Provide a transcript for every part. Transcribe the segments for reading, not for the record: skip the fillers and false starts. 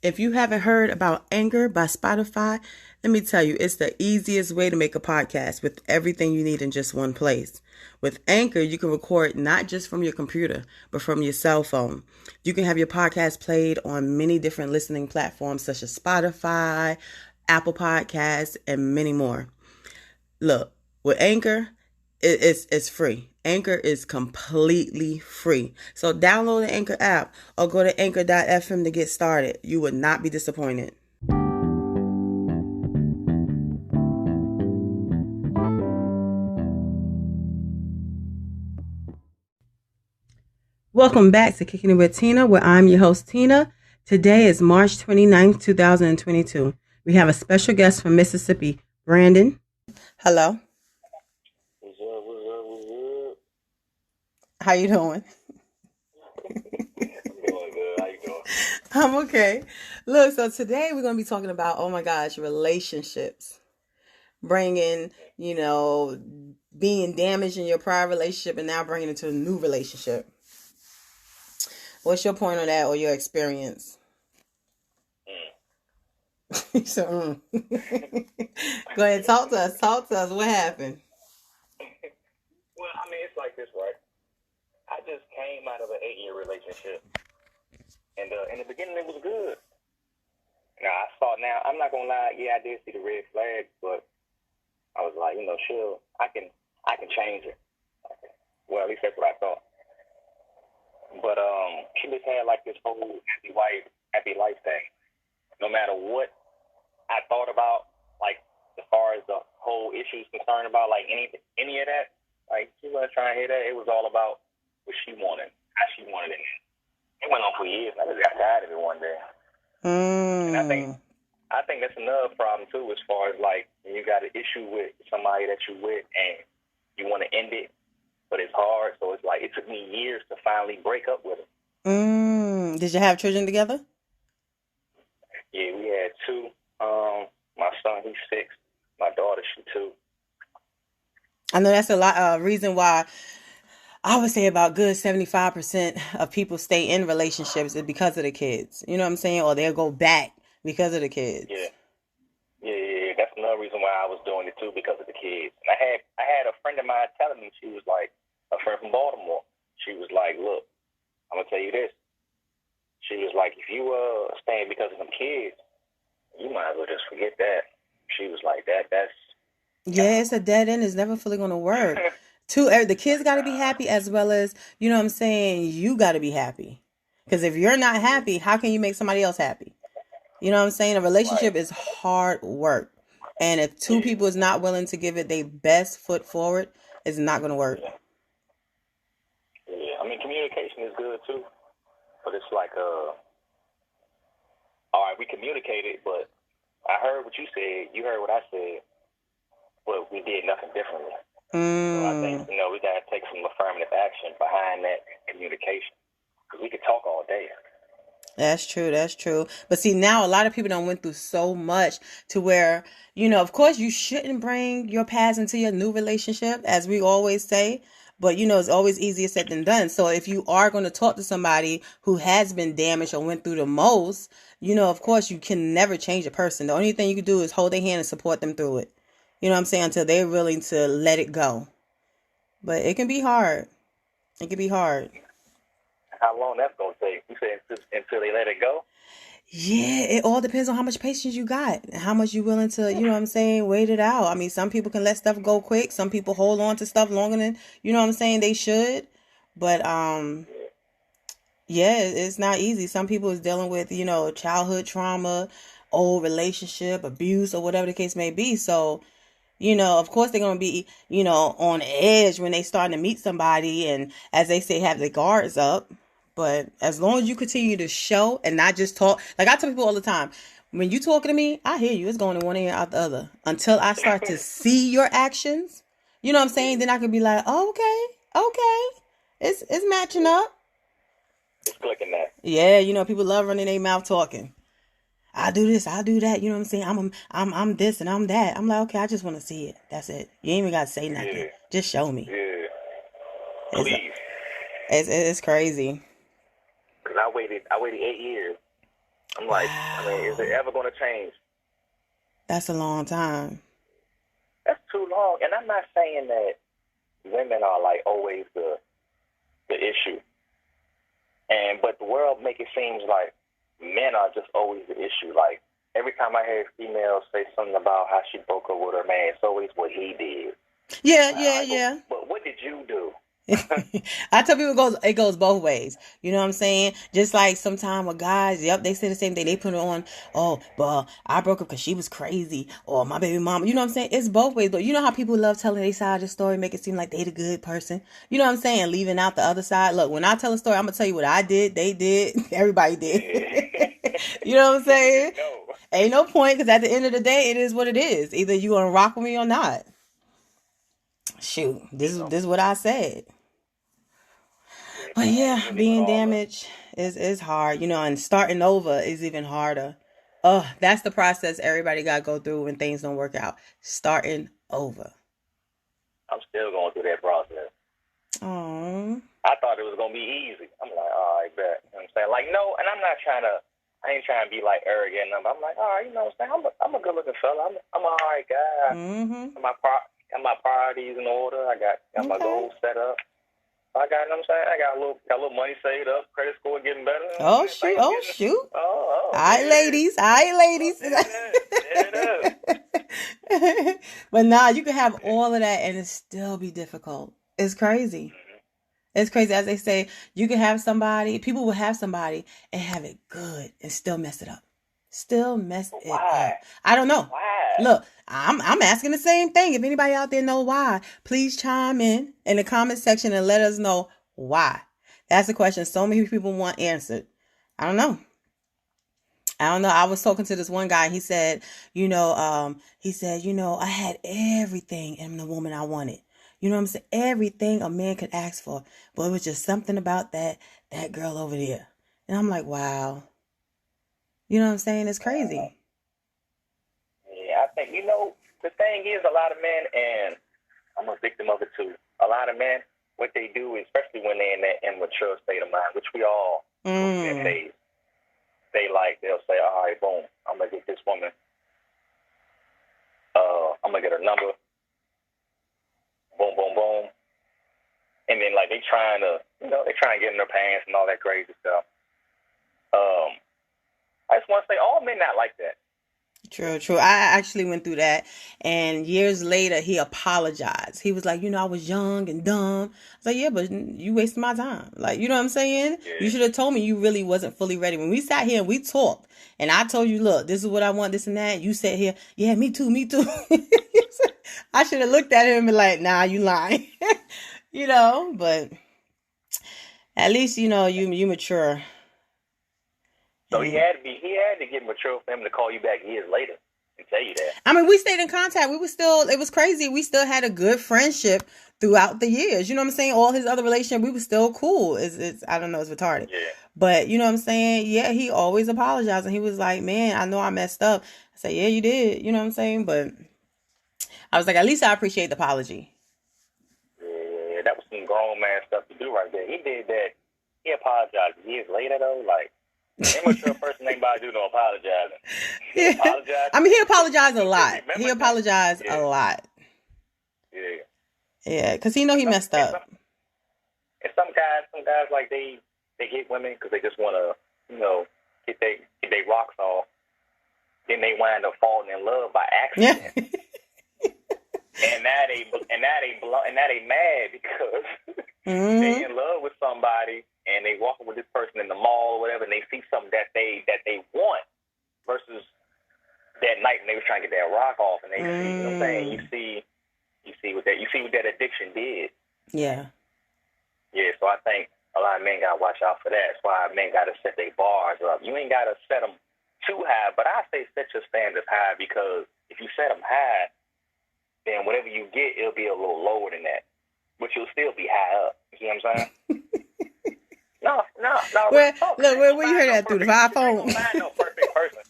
If you haven't heard about Anchor by Spotify, let me tell you, it's the easiest way to make a podcast with everything you need in just one place. With Anchor, you can record not just from your computer, but from your cell phone. You can have your podcast played on many different listening platforms such as Spotify, Apple Podcasts, and many more. Look, with Anchor, it's free. Anchor is completely free. So download the Anchor app or go to anchor.fm to get started. You would not be disappointed. Welcome back to Kicking It With Tina, where I'm your host, Tina. Today is March 29th, 2022. We have a special guest from Mississippi, Brandon. Hello. What's up? What's up? What's up? How you doing? I'm doing good. How you doing? I'm okay. Look, so today we're going to be talking about, oh my gosh, relationships. Bringing, being damaged in your prior relationship and now bringing it to a new relationship. What's your point on that or your experience? So, go ahead, talk to us. Talk to us. What happened? Well, I mean, it's like this, right? I just came out of an 8-year relationship, and in the beginning it was good. Now I'm not gonna lie. Yeah, I did see the red flags, but I was like, sure, I can change it. Well, at least that's what I thought. But she just had like this whole happy life thing. No matter what I thought about, like as far as the whole issue is concerned about, like any of that, like she wasn't trying to hear that. It was all about what she wanted, how she wanted it. It went on for years, and I just got tired of it one day. And I think that's another problem too, as far as like when you got an issue with somebody that you with and you want to end it, but it's hard. So it's like it took me years to finally break up with her. Did you have children together? Yeah, we had 2. My son, he's 6. My daughter, she's 2. I know that's a lot. Reason why I would say about good 75% of people stay in relationships is because of the kids. You know what I'm saying? Or they'll go back because of the kids. Yeah. That's another reason why I was doing it too, because of the kids. And I had a friend of mine telling me, she was like, a friend from Baltimore. She was like, look, I'm gonna tell you this. She was like, if you staying because of them kids, you might as well just forget that. She was like, that's... Yeah, it's a dead end. It's never fully going to work. The kids got to be happy as well as, you know what I'm saying, you got to be happy. Because if you're not happy, how can you make somebody else happy? You know what I'm saying? A relationship is hard work. And if 2 people is not willing to give it their best foot forward, it's not going to work. Yeah, I mean, communication is good too. But it's like, all right, we communicated, but I heard what you said. You heard what I said. But we did nothing differently. So I think, we got to take some affirmative action behind that communication. Because we could talk all day. That's true. But see, now a lot of people don't went through so much to where, of course you shouldn't bring your past into your new relationship, as we always say. But, it's always easier said than done. So if you are going to talk to somebody who has been damaged or went through the most, of course you can never change a person. The only thing you can do is hold their hand and support them through it. You know what I'm saying? Until they're willing to let it go. But it can be hard. It can be hard. How long that's going to take? You said until they let it go? Yeah, it all depends on how much patience you got and how much you're willing to, you know what I'm saying, wait it out. I mean, some people can let stuff go quick. Some people hold on to stuff longer than, you know what I'm saying, they should. But, yeah, it's not easy. Some people is dealing with, childhood trauma, old relationship, abuse, or whatever the case may be. So, of course they're going to be, on edge when they starting to meet somebody and, as they say, have their guards up. But as long as you continue to show and not just talk, like I tell people all the time, when you talking to me, I hear you. It's going in one ear out the other. Until I start to see your actions, you know what I'm saying? Then I can be like, oh, okay. It's matching up. It's clicking that. Yeah, people love running their mouth talking. I do this, I do that. You know what I'm saying? I'm this and I'm that. I'm like, okay, I just want to see it. That's it. You ain't even got to say nothing. Yeah. Just show me. Yeah. Please. It's crazy. Because I waited 8 years I'm like, I mean, is Wow. it ever going to change? That's a long time. That's too long. And I'm not saying that women are like always the issue. But the world make it seem like men are just always the issue. Like every time I hear females say something about how she broke up with her man, it's always what he did. Yeah, Like, all yeah, right, yeah. but what did you do? I tell people it goes both ways. You know what I'm saying? Just like sometimes with guys, yep, they say the same thing. They put it on, oh, well, I broke up because she was crazy, or my baby mama. You know what I'm saying? It's both ways. But you know how people love telling their side of the story, make it seem like they the good person. You know what I'm saying? Leaving out the other side. Look, when I tell a story, I'm gonna tell you what I did, they did, everybody did. You know what I'm saying? No. Ain't no point, because at the end of the day, it is what it is. Either you gonna rock with me or not. Shoot, this is what I said. But yeah, Really with being all the damaged is hard, and starting over is even harder. Oh, that's the process everybody got to go through when things don't work out. Starting over. I'm still going through that process. Oh. I thought it was gonna be easy. I'm like, all right, bet. You know what I'm saying? Like, no, and I ain't trying to be like arrogant. I'm like, all right, you know what I'm saying? I'm a good looking fella. I'm an all right guy. Mm-hmm. Got my priorities in order. I got my Okay. goals set up. I got, you know what I'm saying? I got a little money saved up. Credit score getting better. You know what I'm Oh saying? shoot. Things Oh getting. shoot. Oh, All there right, it is. ladies. All right, Oh, ladies. there it is. There it is. But nah, you can have all of that and it still be difficult. It's crazy. It's crazy. As they say, you can have somebody, people will have somebody and have it good and still mess it up. Still mess But it up. why? I don't know. Why? Look, I'm asking the same thing. If anybody out there know why, please chime in the comment section and let us know why. That's the question so many people want answered. I don't know. I was talking to this one guy. He said, I had everything in the woman I wanted. You know what I'm saying? Everything a man could ask for. But it was just something about that girl over there. And I'm like, wow. You know what I'm saying? It's crazy. Yeah, I think, the thing is, a lot of men, and I'm a victim of it too. A lot of men, what they do, especially when they're in that immature state of mind, which we all go through that phase, they'll say, all right, boom, I'm going to get this woman. I'm going to get her number. Boom, boom, boom. And then, they trying to, they trying to get in their pants and all that crazy stuff. I just want to say, all men not like that. True. I actually went through that. And years later, he apologized. He was like, I was young and dumb. I was like, yeah, but you wasted my time. Like, you know what I'm saying? Yeah. You should have told me you really wasn't fully ready. When we sat here and we talked, and I told you, look, this is what I want, this and that. You sat here, yeah, me too. I should have looked at him and been like, nah, you lying. But at least, you mature. So he had to get mature for him to call you back years later and tell you that. I mean, we stayed in contact. It was crazy. We still had a good friendship throughout the years. You know what I'm saying? All his other relationships, we were still cool. I don't know, it's retarded. Yeah. But you know what I'm saying? Yeah, he always apologized. And he was like, man, I know I messed up. I said, yeah, you did. You know what I'm saying? But I was like, at least I appreciate the apology. Yeah, that was some grown man stuff to do right there. He did that. He apologized years later, though. Like, immature person ain't about to do no apologizing. Yeah. Apologize. I mean, he apologized a lot. He apologized a lot. Yeah. Yeah, because he know he messed up. And some guys like they get women because they just want to, get they rocks off. Then they wind up falling in love by accident. Yeah. and now they mad because they in love with somebody and they walking with this person in the mall or whatever, and they see something that they want versus that night when they was trying to get that rock off, and they see, you know what I'm saying? You see what that addiction did. Yeah. Yeah, so I think a lot of men gotta watch out for that. That's why men gotta set their bars up. You ain't gotta set them too high, but I say set your standards high, because if you set them high, then whatever you get, it'll be a little lower than that, but you'll still be high up. You know what I'm saying? No. Where you heard that through the iPhone? You find no perfect person.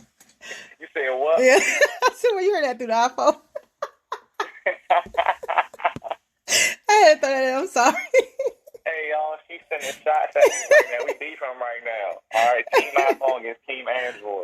You said what? Yeah, I said where you heard that through the iPhone. I had to throw that in. I'm sorry. Hey, y'all. He's sending shots at me right now. We beefing right now. All right, Team iPhone against Team Android.